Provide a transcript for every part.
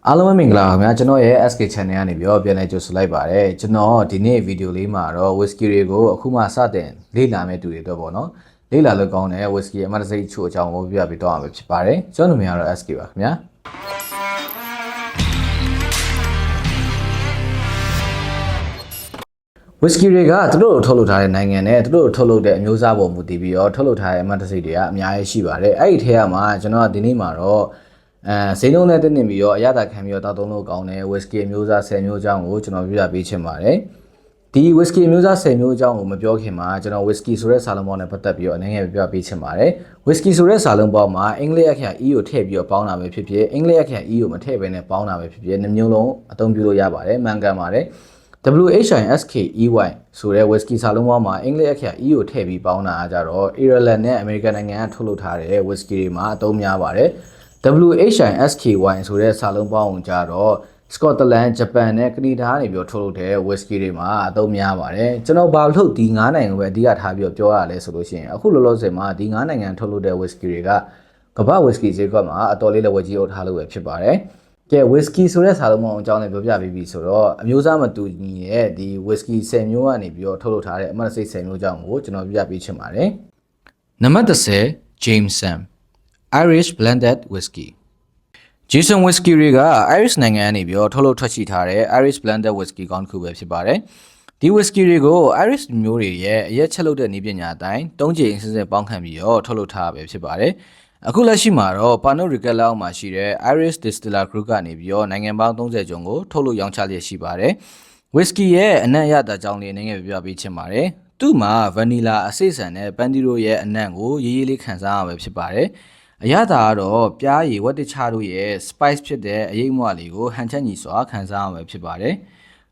အားလုံးပဲမင်္ဂလာပါခင်ဗျာကျွန်တော်ရဲ့ SK Channel ကနေပြီးတော့ပြန်လည်ကြိုဆိုလိုက်ပါတယ်ကျွန်တော်ဒီနေ့ဗီဒီယိုလေးမှာတော့ whisky တွေကိုအခုမှစတင်လေ့လာမယ့်သူတွေအတွက်ပေါ့နော်လေ့လာလို့ကောင်းတဲ့ whisky အမှတ်တစိတ်ချို့အကြောင်းကိုပြပြပေးတော့မှာဖြစ်ပါတယ်ကျွန်တော်နာမည်ကတော့ SK ပါခင်ဗျာwhisky တွေကသူတို့ထုတ်လုပ်ထားတဲ့နိုင်ငံနဲ့သူတို့ထုတ်လုပ်တဲ့အမျိုးအစားပေါ်မူတည်ပြီးတော့ထုတ်လုပ်ထားတဲ့အမှတ်တစိတ်တွေကအများကြီးရှိပါတယ်အဲ့ဒီထဲမှာကျွန်တော်ဒီနေ့မှာတော့ဈေးနှုန်းနဲ့တက်နေပြီးတော့အရသာခံပြီးတော့တောက်သုံးလို့ကောင်းတဲ့ whisky အမျိုးအစား10မျိုးအကြောင်းကိုကျွန်တော်ပြပြပေးချင်ပါတယ်ဒီ whisky အမျိုးအစား10မျိုးအကြောင်းကိုမပြောခင်မှာကျွန်တော် whisky ဆိုတဲ့စာလုံးပေါင်းနဲ့ပတ်သက်ပြီးတော့အနေနဲ့ပြပြပေးချင်ပါတယ် whisky ဆိုတဲ့စာလုံးပေါင်းမှာအင်္ဂလိပ်အခရာ E ကိုထည့်ပြီးတော့ပေါင်းတာပဲဖြစ်ဖြစ်အင်္ဂလိပ်အခရာ E ကိုမထည့်ဘဲနဲ့ပေါင်းတာပဲဖြစ်ဖြစ်နှစ်မျိုးလုံးအသုံးပြုလို့ရပါတယ်မှန်ကန်ပါတယ်WHISKEY ဆိုတဲ့ whisky စာလုံးပေါင်းမှာအင်္ဂလိပ်အခရာ E ကိုထည့်ပြီးပေါင်းတာကကြတော့ Ireland နဲ့ American နိုင်ငံကထုတ်လုပ်ထားတဲ့ whisky တွေမှာအသုံးများပါတယ် WHISKY ဆိုတဲ့စာလုံးပေါင်းကိုကြတော့ Scotland, Japan နဲ့ Canada ကနေပြီးတော့ထုတ်လုပ်တဲ့ whisky တွေမှာအသုံးများပါတယ်ကျွန်တော်ဘာလို့ဒီ9နိုင်ငံကိုပဲအဓိကထားပြီးတော့ပြောရလဲဆိုလို့ရှိရင်အခုလောလောဆယ်မှာဒီ9နိုင်ငံထုတ်လုပ်တဲ့ whisky တွေကကမ္ဘာ whisky ဈေးကွက်မှာအတော်လေးလက်ဝဲကြီးအုပ်ထားလို့ပဲဖြစ်ပါတယ်ကဲ whisky ဆိုတဲ့စာလုံးပေါင်းအကြောင်းနဲ့ပြောပြပေးပြီဆိုတော့အမျိုးအစားမတူညီတဲ့ဒီ whisky 10မျိုးကနေပြီးတော့ထုတ်လုပ်ထားတဲ့အမှတ်တစိတ်10မျိုးအကြောင်းကိုကျွန်တော်ပြပြပေးချင်ပါတယ်နံပါတ်10 Jameson Irish blended whiskey Jameson whiskey တွေက Irish နိုင်ငံကနေပြီးတော့ထုတ်လုပ်ထွက်ရှိထားတဲ့ Irish blended whiskey ကောင်းတစ်ခုပဲဖြစ်ပါတယ်ဒီ whiskey တွေကို Irish မျိုးတွေရဲ့အရက်ချက်လုပ်တဲ့နည်းပညာအတိုင်း၃ကြိမ်စစ်စစ်ပေါင်းခံပြီးတော့ထုတ်လုပ်ထားပဲဖြစ်ပါတယ်အခုလက်ရှိမှာတော့ Pernod Ricard လောက်မှာရှိတဲ့ Irish Distiller Group ကနေပြီးတော့နိုင်ငံပေါင်း30ကျော်ကိုထုတ်လုပ်ရောင်းချလျက်ရှိပါတယ် whiskey ရဲ့အနံ့ရတာကြောင့်လေးအနေနဲ့ပြပြပေးချင်ပါတယ်သူ့မှာ vanilla အစိစံနဲ့ Pandiro ရဲ့အနံ့ကိုရေးရေးလေးခံစားရမှာဖြစ်ပါတယ်အရသာကတော့ပြားရည်ဝက်တခြားတို့ရဲ့ spice ဖြစ်တဲ့အရိပ်မွှလေးကိုဟန်ချက်ညီစွာခံစားရမှာဖြစ်ပါတယ်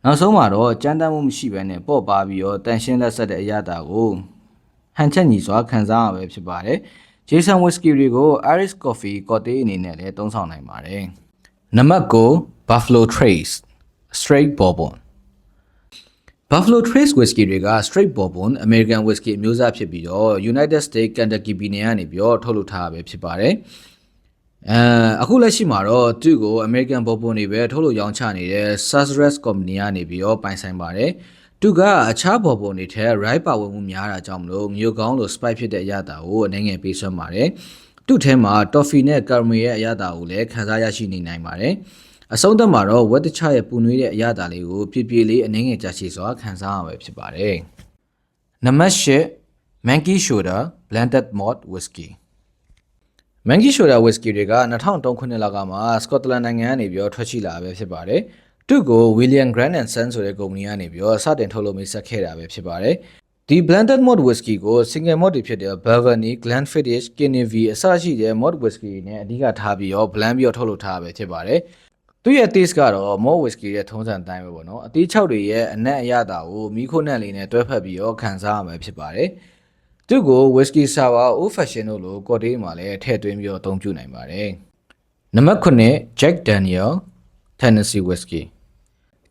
နောက်ဆုံးမှာတော့ကြမ်းတမ်းမှုမရှိဘဲနဲ့ပေါ့ပါပြီးတော့တန်ရှင်းလက်ဆက်တဲ့အရသာကိုဟန်ချက်ညီစွာခံစားရမှာဖြစ်ပါတယ်Jameson whiskey တွေကို Irish coffee cocktail အနေနဲ့လည်းသုံးဆောင်နိုင်ပါတယ်နံပါတ်9 Buffalo Trace Straight Bourbon Buffalo Trace whiskey တွေက Straight Bourbon American whiskey အမျိုးအစားဖြစ်ပြီးတော့ United States Kentucky ပြည်နယ်ကနေပြီးတော့ထုတ်လုပ်ထားတာပဲဖြစ်ပါတယ်အခုလက်ရှိမှာတော့သူ့ကို American Bourbon တွေပဲထုတ်လုပ်ရောင်းချနေတဲ့ Sazerac Company ကနေပြီးတော့ပိုင်ဆိုင်ပါတယ်သူကအခြား Bourbon တွေထက် rye ပါဝင်မှုများတာကြောင့်မလို့မျိုးကောင်းလို့ spice ဖြစ်တဲ့အရသာကိုအနေငယ်ပေးစွမ်းပါတယ်သူ့ထဲမှာ toffee နဲ့ caramel ရဲ့အရသာကိုလည်းခံစားရရှိနေနိုင်ပါတယ်အဆုံးသတ်မှာတော့ဝက်တခြားရဲ့ပူနွေးတဲ့အရသာလေးကိုပြပြလေးအနေငယ်ကြာရှည်စွာခံစားရမှာဖြစ်ပါတယ်နံပါတ်10 Monkey Shoulder Blended Malt Whiskey Monkey Shoulder Whiskey တွေက2003ခုနှစ်လောက်ကမှ Scotland နိုင်ငံကနေပြီးတော့ထွက်ရှိလာပဲဖြစ်ပါတယ်သူ့ကို William Grant & Sons ဆိုတဲ့ကုမ္ပဏီကနေပြီးတော့စတင်ထုတ်လုပ်မိတ်ဆက်ခဲ့တာပဲဖြစ်ပါတယ်ဒီ blended malt whiskey ကို single malt တွေဖြစ်တဲ့ Balvenie, Glenfiddich, Kinnivi အစရှိတဲ့ malt whiskey နဲ့အဓိကထားပြီးတော့ blend ပြီးတော့ထုတ်လုပ်ထားတာပဲဖြစ်ပါတယ်သူ့ရဲ့ taste ကတော့ malt whiskey ရဲ့ထုံးစံအတိုင်းပဲပေါ့နော်အသီး6တွေရဲ့အနက်အရသာကိုမီးခိုးနက်လေးနဲ့တွဲဖက်ပြီးတော့ခံစားရမှာဖြစ်ပါတယ်သူ့ကို whisky sour, old fashion တို့လို cocktail မှာလည်းထည့်သွင်းပြီးတော့အသုံးပြုနိုင်ပါတယ်နံပါတ်9 Jack Daniel Tennessee whiskey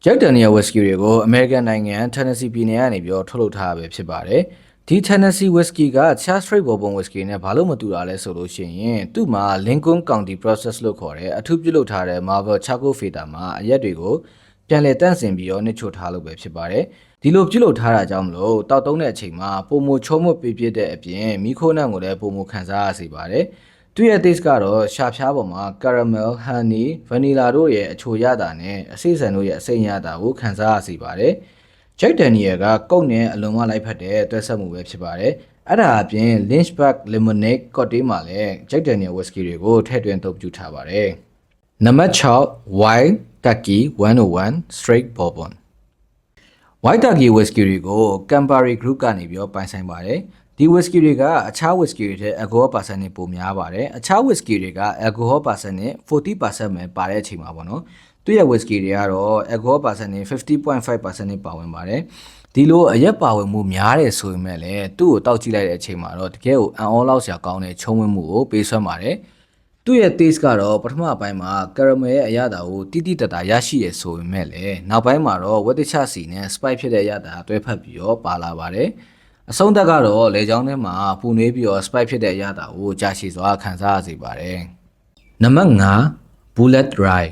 Jack Daniel whiskey တွေကို American နိုင်ငံ Tennessee ပြည်နယ်ကနေပြီးတော့ထုတ်လုပ်ထားတာပဲဖြစ်ပါတယ်ဒီ Tennessee whiskey က Straight Bourbon whiskey နဲ့ဘာလို့မတူတာလဲဆိုလို့ရှိရင်သူ့မှာ Lincoln County process လို့ခေါ်တဲ့အထူးပြုလုပ်ထားတဲ့ marble charcoal filter မှာအရက်တွေကိုပြန်လည်တန့်စင်ပြီးတော့နှိမ့်ချိုထားလို့ပဲဖြစ်ပါတယ်ဒီလိုပြုလုပ်ထားတာကြောင့်မလို့တောက်တုံးတဲ့အချိန်မှာပုံမချုံးမပြပြတဲ့အပြင်မီးခိုးနှံကိုလည်းပုံမခံစားရစေပါတယ်သူ့ရဲ့ taste ကတော့ရှာဖျားပေါ်မှာ caramel, honey, vanilla တို့ရဲ့အချိုရတာနဲ့အစိစံတို့ရဲ့အစိမ်းရတာကိုခံစားရစေပါတယ်။ Jack Daniel ကကုတ်နဲ့အလုံးဝလိုက်ဖက်တဲ့တွဲဆက်မှုပဲဖြစ်ပါတယ်။အဲ့ဒါအပြင် Lynchburg Lemonade cocktail မှာလည်း Jack Daniel whiskey တွေကိုထည့်သွင်းအသုံးပြုထားပါတယ်။နံပါတ်6 Wild Turkey 101 Straight Bourbon Wild Turkey whiskey တွေကို Campari Group ကနေပြီးတော့ပိုင်ဆိုင်ပါတယ်။ဒီ whisky တွေကအခြား whisky တွေထက် alcohol% နဲ့ပိုများပါတယ်အခြား whisky တွေက alcohol% နဲ့ 40% ပဲပါတဲ့အချိန်မှာပေါ့နော်သူ့ရဲ့ whisky တွေကတော့ alcohol% နဲ့ 50.5% နဲ့ပါဝင်ပါတယ်ဒီလိုအရက်ပါဝင်မှုများတယ်ဆိုပေမဲ့လည်းသူ့ကိုတောက်ကြည့်လိုက်တဲ့အချိန်မှာတော့တကယ်ကိုအံ့ဩလောက်စရာကောင်းတဲ့ချုံးဝင်းမှုကိုပေးစွမ်းပါတယ်သူ့ရဲ့ taste ကတော့ပထမပိုင်းမှာ caramel ရဲ့အရသာကိုတိတိတတ်တာရရှိရဆိုပေမဲ့လည်းနောက်ပိုင်းမှာတော့ဝက်တခြားစီနဲ့ spice ဖြစ်တဲ့အရသာတွဲဖက်ပြီးတော့ပါလာပါတယ်အဆုံးသက်ကတော့လေချောင်းထဲမှာပူနွေးပြီးတော့ spice ဖြစ်တဲ့အရသာကိုကြာရှည်စွာခံစားရစေပါတယ်နံပါတ်5 Bullet Rye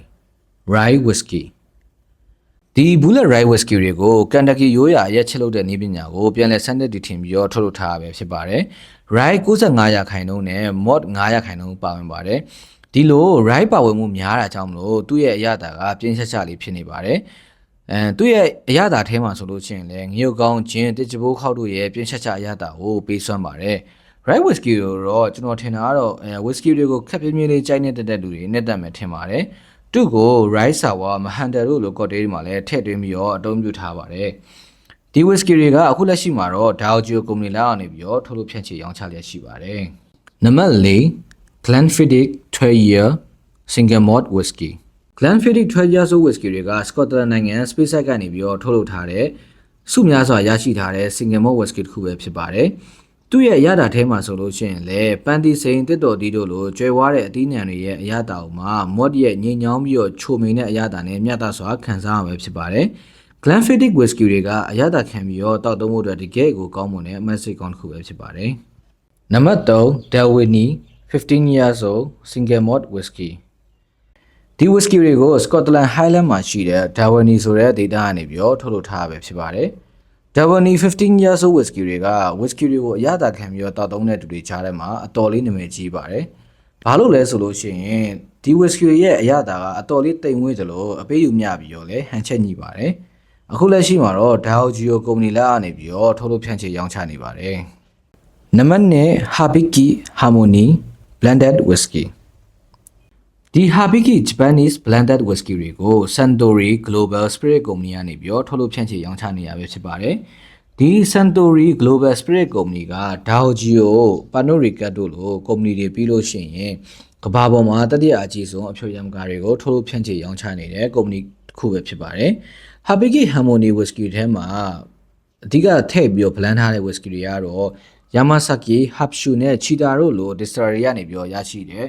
rye whiskey ဒီ bullet rye whiskey တွေကို Kentucky ရိုးရာရက်ချစ်လုပ်တဲ့နည်းပညာကိုပြန်လည်စမ်းသပ်တည်ထင်ပြီးတော့ထုတ်လုပ်ထားရပဲဖြစ်ပါတယ် rye 95%နဲ့ malt 9%ပါဝင်ပါတယ်ဒီလို rye ပါဝင်မှုများတာကြောင့်မလို့သူ့ရဲ့အရသာကပြင်းချက်ချလေးဖြစ်နေပါတယ်သူ့ရဲ့အရသာထဲမှာဆိုလို့ရှိရင်လည်းငရုတ်ကောင်းဂျင်းတစ်ကြိုးခောက်တို့ရဲ့ပြင်းချက်ချအရသာကိုပေးစွမ်းပါတယ် rye whiskey တော့ကျွန်တော်ထင်တာကတော့whiskey တွေကိုခက်ပြင်းပြင်းလေးကြိုက်နေတဲ့လူတွေနဲ့တက်မယ်ထင်ပါတယ်သူ့ကို rye sour မဟန်တယ်တို့လို cocktail တွေမှာလည်းထည့်သွင်းပြီးတော့အသုံးပြုထားပါတယ်ဒီ whiskey တွေကအခုလက်ရှိမှာတော့ Diageo ကုမ္ပဏီလက်အောက်နေပြီးတော့ထုတ်လုပ်ဖြန့်ချိရောင်းချလျက်ရှိပါတယ်နံပါတ်4 Glenfiddich 12-year single malt whiskey Glenfiddich 12-year whiskey တွေက Scotland နိုင်ငံ Speyside ကနေပြီးတော့ထုတ်လုပ်ထားတဲ့စုများစွာရရှိထားတဲ့ single malt whiskey တစ်ခုပဲဖြစ်ပါတယ်သူ့ရဲ့အရသာထဲမှာဆိုလို့ရှိရင်လည်းပန်းတီစိန်တစ်တော်တီးတို့လိုကျွဲဝါးတဲ့အသီးနှံတွေရဲ့အရသာအုံမှာ mod ရဲ့ငြိမ်ချောင်းပြီးတော့ချိုမိန်တဲ့အရသာနဲ့မျှတစွာခံစားရမှာဖြစ်ပါတယ်။ Glenfiddich whiskey တွေကအရသာခံပြီးတော့တောက်သုံးဖို့အတွက်တကယ်ကိုကောင်းမွန်တဲ့အမတ်စိတ်ကောင်းတစ်ခုပဲဖြစ်ပါတယ်။နံပါတ်3 Dalwhinnie 15 years old single malt whiskey ဒီ whiskey တွေကို Scotland Highland မှာရှိတဲ့ Dalwhinnie ဆိုတဲ့ဒေသကနေပြီးတော့ထုတ်လုပ်ထားရပဲဖြစ်ပါတယ်။ Dalwhinnie 15 years old whiskey တွေက whiskey တွေကိုအရသာခံပြီးတော့တောက်သုံးတဲ့သူတွေကြားထဲမှာအတော်လေးနာမည်ကြီးပါတယ်။ဘာလို့လဲဆိုလို့ရှိရင်ဒီ whiskey ရဲ့အရသာကအတော်လေးတိမ်မွေးတယ်လို့အပေးယူမျှပြီးတော့လည်းဟန်ချက်ညှိပါတယ်။အခုလက်ရှိမှာတော့ Diageo ကုမ္ပဏီလက်အောက်နေပြီးတော့ထုတ်လုပ်ဖြန့်ချိရောင်းချနေပါတယ်။နံပါတ်2 Habiki Harmony blended whiskey ဒီ Habiki Japanese blended whiskey တွေကို Suntory Global Spirit ကုမ္ပဏီကနေပြီးတော့ထုတ်လုပ်ဖြန့်ချိရောင်းချနေရပဲဖြစ်ပါတယ်။ဒီ Suntory Global Spirit ကုမ္ပဏီက Diageo, Pernod Ricard တို့လိုကုမ္ပဏီတွေပြီးလို့ရှိရင်ကမ္ဘာပေါ်မှာတတိယအကြီးဆုံးအဖြိုရမကားတွေကိုထုတ်လုပ်ဖြန့်ချိရောင်းချနေတဲ့ကုမ္ပဏီတစ်ခုပဲဖြစ်ပါတယ်။ Habiki Harmony whiskey ထဲမှာအဓိကထည့်ပြီးတော့ blend ထားတဲ့ whiskey တွေကတော့ Yamazaki, Hapshu နဲ့ Chita တို့လို distillery ကနေပြီးတော့ရရှိတဲ့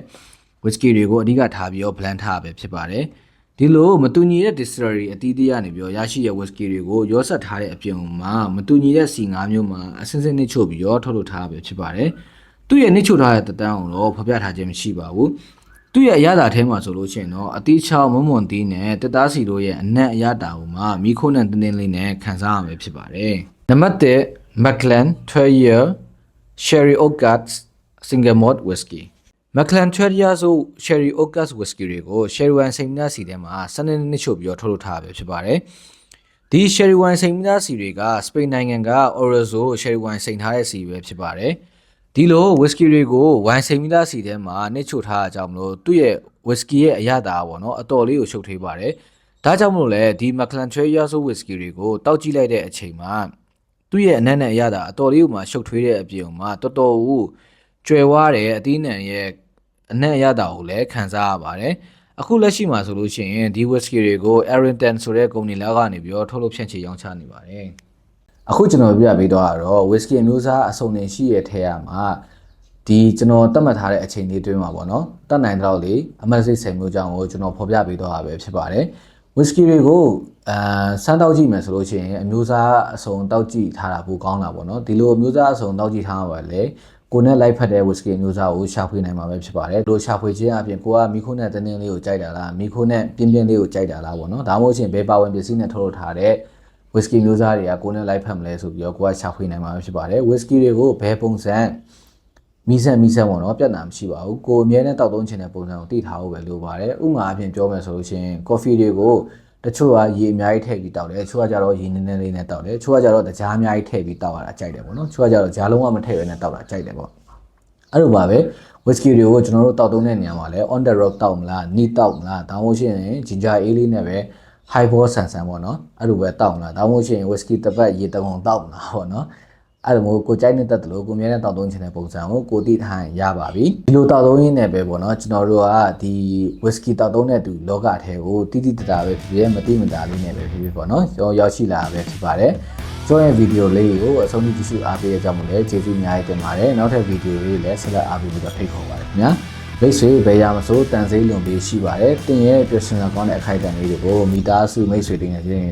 whiskey တွေကိုအဓိကထားပြီးတော့ blend ထားပဲဖြစ်ပါတယ်။ဒီလိုမတူညီတဲ့ distillery အသီးသီးကနေပြီးတော့ရရှိတဲ့ whiskey တွေကိုရောစပ်ထားတဲ့အပြင်မှာမတူညီတဲ့စီ၅မျိုးမှာအစင်းစင်းနှိမ့်ချို့ပြီးတော့ထုတ်လုပ်ထားပဲဖြစ်ပါတယ်။သူ့ရဲ့နှိမ့်ချို့ထားတဲ့တက်တန်းအောင်တော့ဖော်ပြထားခြင်းမရှိပါဘူး။သူ့ရဲ့အရသာထဲမှာဆိုလို့ရှိရင်တော့အသီးချောင်းမွန်မွန်သီးနဲ့တက်သားစီတို့ရဲ့အနက်အရသာကိုမှမိခိုးနဲ့တင်းတင်းလေးနဲ့ခံစားရမှာဖြစ်ပါတယ်။နံပါတ်1 Macallan 12-year Sherry Oak single malt whiskey Macallan 12-year Sherry Oak whiskey တွေကို Sherry wine စိန်မြစီထဲမှာစနစ်နှစ်ချို့ပြီးတော့ထုတ်လုပ်ထားပဲဖြစ်ပါတယ်။ဒီ Sherry wine စိန်မြစီတွေကစပိန်နိုင်ငံက Orozco Sherry wine စိန်ထားတဲ့စီပဲဖြစ်ပါတယ်။ဒီလို whiskey တွေကို wine စိန်မြစီထဲမှာနှစ်ချို့ထားတာကြောင့်မလို့သူ့ရဲ့ whiskey ရဲ့အရသာပေါ့နော်အတော်လေးကိုရှုပ်ထွေးပါတယ်။ဒါကြောင့်မလို့လေဒီ Macallan 12-year whiskey တွေကိုတောက်ကြည့်လိုက်တဲ့အချိန်မှာသူ့ရဲ့အနက်နဲ့အရသာအတော်လေးကိုမှရှုပ်ထွေးတဲ့အပြင်မှာတော်တော်ကိုကျွယ်ဝါတဲ့အသီးနှံရဲ့အနက်အရသာကိုလည်းခံစားရပါတယ်အခုလက်ရှိမှာဆိုလို့ရှိရင်ဒီ whiskey တွေကို Arrington ဆိုတဲ့ကုမ္ပဏီလက်ကနေပြီးတော့ထုတ်လုပ်ဖြန့်ချိရောင်းချနေပါတယ်အခုကျွန်တော်ပြပေးတော့ကတော့ whiskey အမျိုးအစားအစုံနေရှိရထဲရမှာဒီကျွန်တော်သတ်မှတ်ထားတဲ့အချိန်လေးတွင်းမှာပေါ့နော်တတ်နိုင်တော့လေအမတ်စိတ်ဆိုင်မျိုးကြောင့်ကိုကျွန်တော်ဖော်ပြပေးတော့တာပဲဖြစ်ပါတယ် whiskey တွေကိုစမ်းတောက်ကြည့်မယ်ဆိုလို့ရှိရင်အမျိုးအစားအစုံတောက်ကြည့်ထားတာပိုကောင်းတာပေါ့နော်ဒီလိုအမျိုးအစားအစုံတောက်ကြည့်ထားမှာပါလေကိုနဲ့လိုက်ဖက်တဲ့ whiskey မျိုးစားကိုရှာဖွေနိုင်မှာပဲဖြစ်ပါတယ်။တို့ရှာဖွေခြင်းအပြင်ကိုကမီခိုးနဲ့တင်းတင်းလေးကိုကြိုက်တာလားမီခိုးနဲ့ပြင်းပြင်းလေးကိုကြိုက်တာလားပေါ့နော်။ဒါမှမဟုတ်ရှင်ဘယ်ပါဝင်ပစ္စည်းနဲ့ထုတ်လုပ်ထားတဲ့ whiskey မျိုးစားတွေကကိုနဲ့လိုက်ဖက်မလဲဆိုပြီးတော့ကိုကရှာဖွေနိုင်မှာပဲဖြစ်ပါတယ်။ whiskey တွေကိုဘယ်ပုံစံမီးစက်ပေါ့နော်ပြတ်တာမရှိပါဘူး။ကိုအမြဲတမ်းတောက်သုံးချင်တဲ့ပုံစံကိုသိထားဖို့ပဲလိုပါတယ်။ဥပမာအပြင်ပြောမယ်ဆိုလို့ရှိရင် coffee တွေကိုတချို့ကရေအများကြီးထည့်ပြီးတောက်တယ်တချို့ကကြတော့ရေနည်းနည်းလေးနဲ့တောက်တယ်တချို့ကကြတော့တကြားအများကြီးထည့်ပြီးတောက်ရတာကြိုက်တယ်ပေါ့နော်တချို့ကကြတော့ကြားလုံးဝမထည့်ရနဲ့တောက်တာကြိုက်တယ်ပေါ့အဲ့လိုပါပဲ whiskey တွေကိုကျွန်တော်တို့တောက်သုံးတဲ့နေရာမှာလဲ on the rock တောက်မလား neat တောက်မလားဒါမှမဟုတ်ရှင် ginger ale လေးနဲ့ပဲ high ball ဆန်ပေါ့နော်အဲ့လိုပဲတောက်မလားဒါမှမဟုတ်ရှင် whiskey တစ်ပတ်ရေတကုန်တောက်မလားပေါ့နော်အဲ့လိုမျိုးကိုကြိုက်နေတတ်တယ်လို့ကိုမြဲတဲ့တောက်သုံးချင်တဲ့ပုံစံကိုကိုတိထားရင်ရပါပြီဒီလိုတောက်သုံးရင်းနဲ့ပဲပေါ့နော်ကျွန်တော်တို့ကဒီ whiskey တောက်သုံးတဲ့သူလောကထဲကိုတိတိတတာပဲဖြစ်ဖြစ်မတိမတာလေးနဲ့ပဲဖြစ်ဖြစ်ပေါ့နော်ရောက်ရှိလာပဲဖြစ်ပါတယ်ကျွန်တော်ရဲ့ဗီဒီယိုလေးကိုအဆုံးထိကြည့်ရှုအားပေးရကြမို့လဲကျေးဇူးအများကြီးတင်ပါတယ်နောက်ထပ်ဗီဒီယိုလေးလည်းဆက်လက်အားပေးပြီးတော့ဖိတ်ခေါ်ပါတယ်ခင်ဗျာမိတ်ဆွေဘယ်ရမဆိုတန်စိမ့်လွန်ပြီးရှိပါတယ်တင်ရဲ့ personal ကောင်းတဲ့အခိုက်အတန့်လေးတွေကိုမိသားစုမိတ်ဆွေတွေ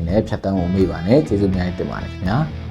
နဲ့ဖြတ်တန်းဖို့မေ့ပါနဲ့ကျေးဇူးအများကြီးတင်ပါတယ်ခင်ဗျာ